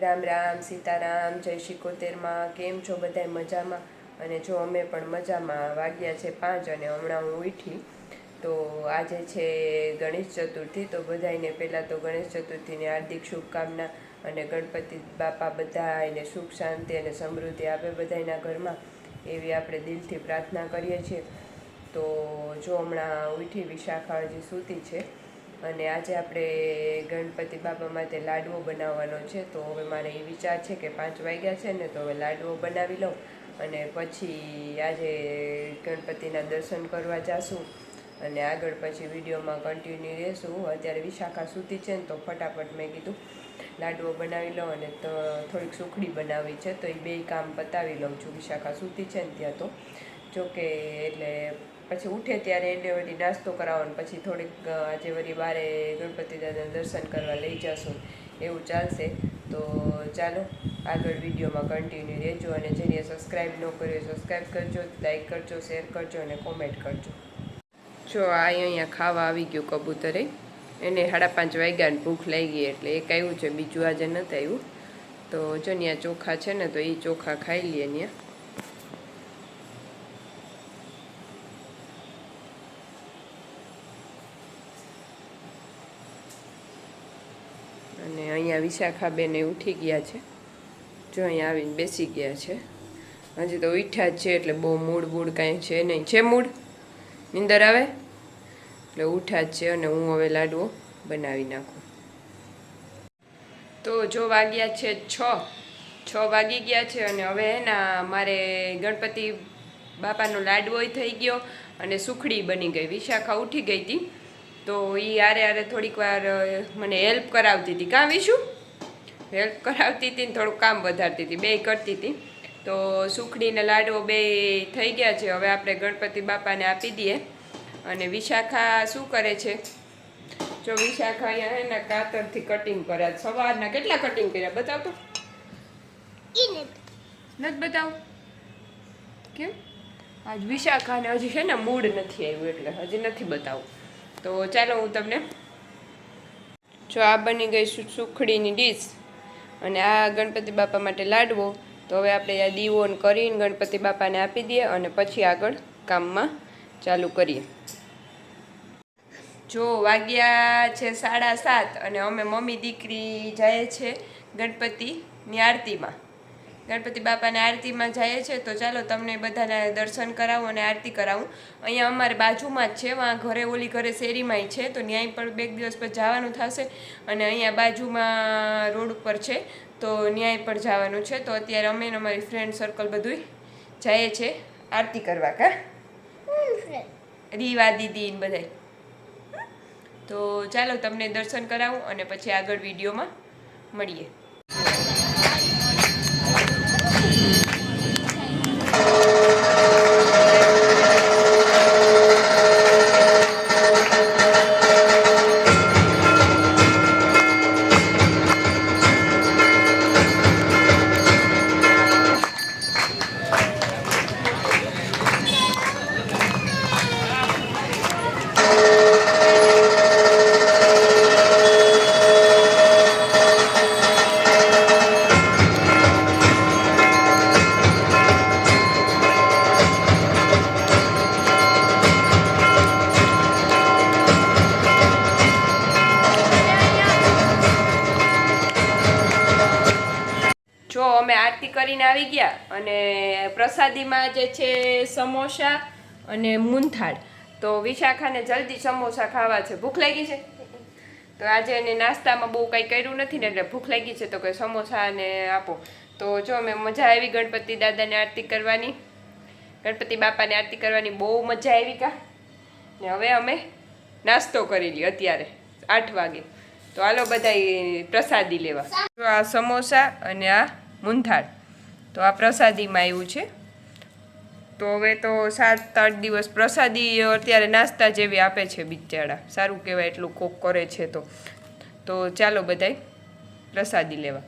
રામ રામ સીતારામ જય શિકોતેરમાં કેમ છો બધાય મજામાં? અને જો અમે પણ મજામાં. વાગ્યા છે 5 અને હમણાં હું ઉઠી. તો આજે છે ગણેશ ચતુર્થી, તો બધાને પહેલાં તો ગણેશ ચતુર્થીની હાર્દિક શુભકામના. અને ગણપતિ બાપા બધાને સુખ શાંતિ અને સમૃદ્ધિ આપે બધાના ઘરમાં, એવી આપણે દિલથી પ્રાર્થના કરીએ છીએ. તો જો હમણાં ઉઠી, વિશાખા હજી સૂતી છે. અને આજે આપણે ગણપતિ બાપા માટે લાડવો બનાવવાનો છે. તો હવે મારે એ વિચાર છે કે 5 વાગ્યા છે ને, તો હવે લાડવો બનાવી લઉં અને પછી આજે ગણપતિના દર્શન કરવા જાશું. અને આગળ પછી વિડીયોમાં કન્ટિન્યુ રહેશું. અત્યારે વિશાખા સૂતી છે ને, તો ફટાફટ મેં કીધું લાડવો બનાવી લઉં અને તો થોડીક સુખડી બનાવી છે, તો એ બે કામ પતાવી લઉં છું. વિશાખા સૂતી છે ને ત્યાં તો જોકે એટલે પછી ઉઠે ત્યારે એને વળી નાસ્તો કરાવવાનો, પછી થોડીક આજે વળી બારે ગણપતિ દાદાના દર્શન કરવા લઈ જશું, એવું ચાલશે. તો ચાલો આગળ વિડીયોમાં કન્ટિન્યુ રહેજો. અને જેને સબસ્ક્રાઈબ ન કર્યો સબસ્ક્રાઈબ કરજો, લાઈક કરજો, શેર કરજો અને કોમેન્ટ કરજો. જો આ અહીંયા ખાવા આવી ગયું કબૂતરે, એને 5:30 વાગ્યાની ભૂખ લાગી એટલે એક આવ્યું છે, બીજું આજે નથી આવ્યું. તો જો ત્યાં ચોખા છે ને, તો એ ચોખા ખાઈ લઈએ ત્યાં. અને અહીંયા વિશાખાબેન ઉઠી ગયા છે, જો અહીંયા આવીને બેસી ગયા છે. હજી તો ઉઠ્યા જ છે એટલે બહુ મૂડ કાંઈ છે નહીં. છે મૂડ? નીંદર આવે એટલે ઉઠ્યા જ છે. અને હું હવે લાડવો બનાવી નાખું. તો જો વાગ્યા છે 6 વાગી ગયા છે. અને હવે એના મારે ગણપતિ બાપાનો લાડવોય થઈ ગયો અને સુખડી બની ગઈ. વિશાખા ઉઠી ગઈ હતી, તો એ આરે થોડીક વાર મને હેલ્પ કરાવતી હતી. કાં વિશું? હેલ્પ કરાવતી હતી ને થોડુંક કામ વધારતી હતી, બે કરતી હતી. તો સુખડીને લાડવો બે થઈ ગયા છે. હવે આપણે ગણપતિ બાપાને આપી દઈએ. અને વિશાખા શું કરે છે? જો વિશાખા અહીંયા એના કાતરથી કટિંગ કર્યા. સવારના કેટલા કટિંગ કર્યા બતાવ તો. નથી બતાવું કેમ? આજ વિશાખાને હજી છે ને મૂડ નથી આવ્યું એટલે હજી નથી બતાવું. તો ચાલો હું તમને જો આ બની ગઈ સુખડીની ડીશ અને આ ગણપતિ બાપા માટે લાડવો. તો હવે આપણે આ દીવો કરીને ગણપતિ બાપાને આપી દઈએ અને પછી આગળ કામમાં ચાલુ કરીએ. જો વાગ્યા છે 7:30 અને અમે મમ્મી દીકરી જાય છે ગણપતિની આરતીમાં. ગણપતિ બાપાની આરતીમાં જાય છે. તો ચાલો તમને બધાને દર્શન કરાવું અને આરતી કરાવું. અહીંયા અમારે બાજુમાં જ છે, વાં ઘરે ઓલી ઘરે શેરીમાંય છે, તો ન્યાય પણ 2 દિવસ પછી જવાનું થશે. અને અહીંયા બાજુમાં રોડ ઉપર છે, તો ન્યાય પણ જવાનું છે. તો અત્યારે અમે અમારી ફ્રેન્ડ સર્કલ બધું જાય છે આરતી કરવા. કા રીવા દીદી ને બધાય. તો ચાલો તમને દર્શન કરાવું અને પછી આગળ વિડીયોમાં મળીએ. જો અમે આરતી કરીને આવી ગયા અને પ્રસાદીમાં જે છે સમોસા અને મૂંથાળ. તો વિશાખાને જલ્દી સમોસા ખાવા છે, ભૂખ લાગી છે. તો આજે એને નાસ્તામાં બહુ કંઈ કર્યું નથી ને, એટલે ભૂખ લાગી છે તો કંઈ સમોસા ને આપો. તો જો અમે મજા આવી ગણપતિ દાદાને આરતી કરવાની, ગણપતિ બાપાને આરતી કરવાની બહુ મજા આવી. કા ને હવે અમે નાસ્તો કરી લઈએ અત્યારે 8 વાગે. તો હાલો બધા પ્રસાદી લેવા. તો આ સમોસા અને આ મૂંથાળ તો આ પ્રસાદીમાં આવ્યું છે. તો હવે તો 7-8 દિવસ પ્રસાદી અત્યારે નાસ્તા જેવી આપે છે બિચારા. સારું કહેવાય એટલું કોક કરે છે. તો ચાલો બધાય પ્રસાદી લેવા.